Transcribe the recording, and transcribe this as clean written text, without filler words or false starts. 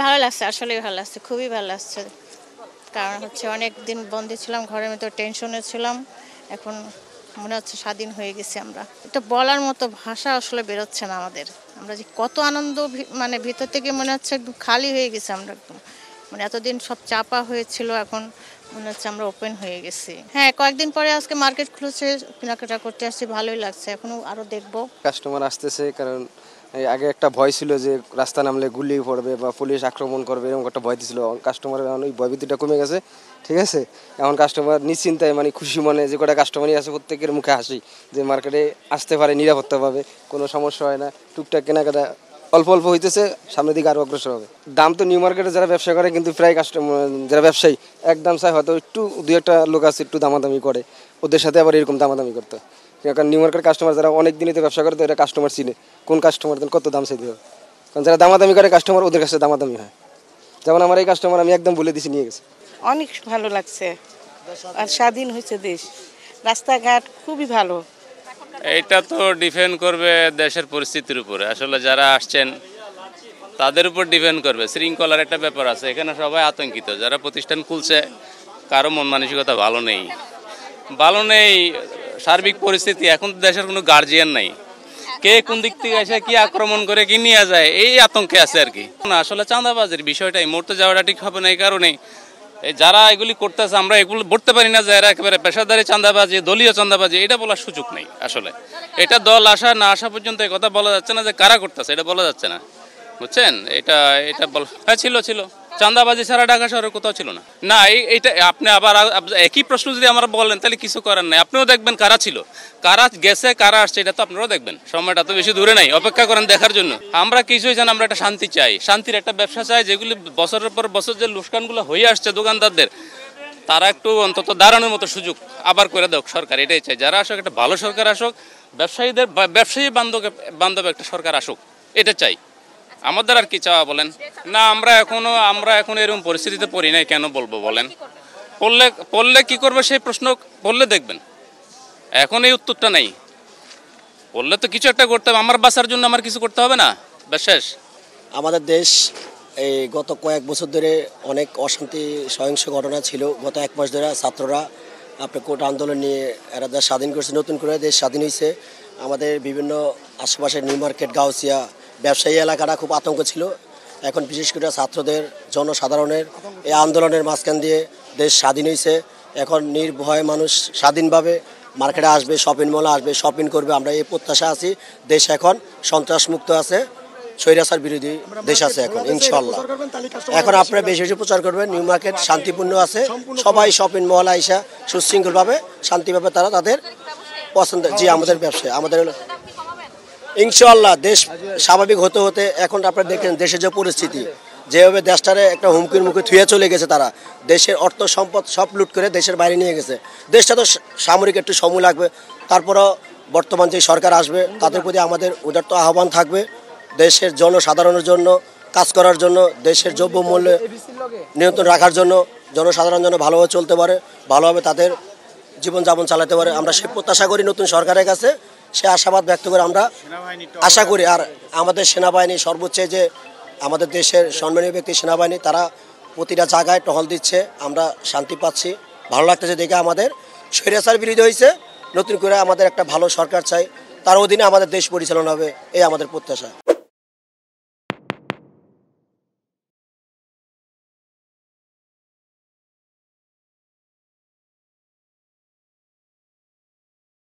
ভালো লাগছে, আসলেই ভালো লাগছে, খুবই ভালো লাগছে। কারণ হচ্ছে অনেক দিন বন্দী ছিলাম, ঘরের মধ্যে টেনশনে ছিলাম। এখন মনে হচ্ছে স্বাধীন হয়ে গেছি আমরা। এটা বলার মতো ভাষা আসলে বেরোচ্ছে না আমাদের। আমরা যে কত আনন্দ, মানে ভিতর থেকে মনে হচ্ছে একদম খালি হয়ে গেছে আমরা একদম। মানে এতদিন সব চাপা হয়েছিল, এখন মনে হচ্ছে আমরা ওপেন হয়ে গেছি। হ্যাঁ, কয়েকদিন পরে আজকে মার্কেট খুলেছে, কেনাকাটা করতে আসছি, ভালোই লাগছে। এখনো আরো দেখবো। কাস্টমার আসতেছে, কারণ এই আগে একটা ভয় ছিল যে রাস্তা নামলে গুলি পড়বে বা পুলিশ আক্রমণ করবে, এরকম একটা ভয় ছিল। কাস্টমারের ওই ভয়ভীতিটা কমে গেছে, ঠিক আছে। এখন কাস্টমার নিশ্চিন্তায়, মানে খুশি মনে, যে কটা কাস্টমারই আছে প্রত্যেকের মুখে হাসি, যে মার্কেটে আসতে পারে নিরাপত্তা পাবে, কোনো সমস্যা হয় না। টুকটাক কেনাকাটা অল্প অল্প হইতেছে, সামনের দিকে আরও অগ্রসর হবে। দাম তো নিউ মার্কেটে যারা ব্যবসা করে, কিন্তু প্রায় কাস্টমার যারা ব্যবসায়ী একদম চায়, হয়তো একটু দুই একটা লোক আছে একটু দামাদামি করে, ওদের সাথে আবার এরকম দামাদামি করতে। কারণ নিউ মার্কেট কাস্টমার যারা অনেক দিনই তো ব্যবসা করে, তো এটা কাস্টমার চিনে কোন কাস্টমার কত দাম চাইতে হবে। কারণ যারা দামাদামি করে কাস্টমার, ওদের কাছে দামাদামি হয়। যেমন আমার এই কাস্টমার, আমি একদম বলে দিছি, নিয়ে গেছে। অনেক ভালো লাগছে, আর স্বাধীন হয়েছে দেশ, রাস্তাঘাট খুবই ভালো। এটা তো ডিপেন্ড করবে দেশের পরিস্থিতির উপরে। আসলে যারা আসছেন তাদের উপর ডিপেন্ড করবে। শৃঙ্খলার একটা ব্যাপার আছে, এখানে সবাই আতঙ্কিত। যারা প্রতিষ্ঠান খুলছে, কারো মন মানসিকতা ভালো নেই। সার্বিক পরিস্থিতি, এখন তো দেশের কোনো গার্জিয়ান নাই, কে কোন দিক থেকে এসে কি আক্রমণ করে কি নিয়ে যায়, এই আতঙ্কে আছে আর কি। না, আসলে চাঁদাবাজির বিষয়টা এই মুহূর্তে যাওয়াটা ঠিক হবে না। এই কারণে যারা এগুলি করতেছে, আমরা এগুলো বলতে পারি না যে এরা একেবারে পেশাদারি চাঁদাবাজি, দলীয় চাঁদাবাজি, এটা বলার সুযোগ নেই। আসলে এটা দল আসা না আসা পর্যন্ত এই কথা বলা যাচ্ছে না যে কারা করতেছে, এটা বলা যাচ্ছে না, বুঝছেন। এটা হ্যাঁ, ছিল চাঁদাবাজি ছাড়া ঢাকা শহরে কোথাও ছিল না। না, এইটা আপনি আবার একই প্রশ্ন যদি আমরা বলেন, তাহলে কিছু করার নাই। আপনিও দেখবেন কারা ছিল, কারা গেছে, কারা আসছে, এটা তো আপনারাও দেখবেন। সময়টা তো বেশি দূরে নাই, অপেক্ষা করেন দেখার জন্য। আমরা কিছুই জানি, আমরা একটা শান্তি চাই, শান্তির একটা ব্যবসা চাই। যেগুলি বছরের পর বছর যে লুটকানগুলো হয়ে আসছে দোকানদারদের, তারা একটু অন্তত দাঁড়ানোর মতো সুযোগ আবার করে দেখ সরকার, এটাই চাই। যারা আসুক, একটা ভালো সরকার আসুক, ব্যবসায়ী বান্ধব একটা সরকার আসুক, এটা চাই। আমাদের আর কি চাওয়া বলেন? না, আমরা এখন এরকম পরিস্থিতিতে পড়ি নাই, কেন বলবো বলেন? পড়লে কি করবে সেই প্রশ্ন বললে দেখবেন। এখন এই উত্তরটা নাই। বললে তো কিছু একটা করতে হবে, আমার বাঁচার জন্য আমার কিছু করতে হবে না, শেষ। আমাদের দেশ এই গত কয়েক বছর ধরে অনেক অশান্তি, সহিংস ঘটনা ছিল। গত এক মাস ধরে ছাত্ররা কোটা আন্দোলন নিয়ে এরা দেশ স্বাধীন করছে, নতুন করে দেশ স্বাধীন হয়েছে। আমাদের বিভিন্ন আশেপাশে নিউ মার্কেট, গাউসিয়া, ব্যবসায়ী এলাকাটা খুব আতঙ্ক ছিল। এখন বিশেষ করে ছাত্রদের, জনসাধারণের এই আন্দোলনের মাঝখান দিয়ে দেশ স্বাধীন হয়েছে। এখন নির্ভয়ে মানুষ স্বাধীনভাবে মার্কেটে আসবে, শপিং মলে আসবে, শপিং করবে। আমরা এই প্রত্যাশা আছি, দেশ এখন সন্ত্রাসমুক্ত আছে, স্বৈরাচার বিরোধী দেশ আছে এখন, ইনশাল্লাহ। এখন আপনারা বেশি বেশি প্রচার করবেন। নিউ মার্কেট শান্তিপূর্ণ আছে, সবাই শপিং মল আইসা সুশৃঙ্খলভাবে, শান্তিভাবে তারা তাদের পছন্দ, যে আমাদের ব্যবসায় আমাদের ইনশাল্লাহ দেশ স্বাভাবিক হতে হতে এখন আপনারা দেখেন দেশের যে পরিস্থিতি, যেভাবে দেশটারে একটা হুমকির মুখে থুয়ে চলে গেছে, তারা দেশের অর্থ সম্পদ সব লুট করে দেশের বাইরে নিয়ে গেছে। দেশটা তো সামরিক একটু সময় লাগবে, তারপরও বর্তমান যে সরকার আসবে তাদের প্রতি আমাদের উদারত আহ্বান থাকবে, দেশের জনসাধারণের জন্য কাজ করার জন্য, দেশের দ্রব্যমূল্য নিয়ন্ত্রণ রাখার জন্য, জনসাধারণ যেন ভালোভাবে চলতে পারে, ভালোভাবে তাদের জীবনযাপন চালাতে পারে। আমরা সে প্রত্যাশা করি নতুন সরকারের কাছে, সে আশাবাদ ব্যক্ত করে আমরা আশা করি। আর আমাদের সেনাবাহিনী সর্বোচ্চ, যে আমাদের দেশের সম্মানীয় ব্যক্তি সেনাবাহিনী, তারা প্রতিটা জায়গায় টহল দিচ্ছে, আমরা শান্তি পাচ্ছি, ভালো লাগতেছে দেখে। আমাদের স্বৈরাচার বিরোধী হয়েছে, নতুন করে আমাদের একটা ভালো সরকার চাই, তার অধীনে আমাদের দেশ পরিচালনা হবে, এই আমাদের প্রত্যাশা।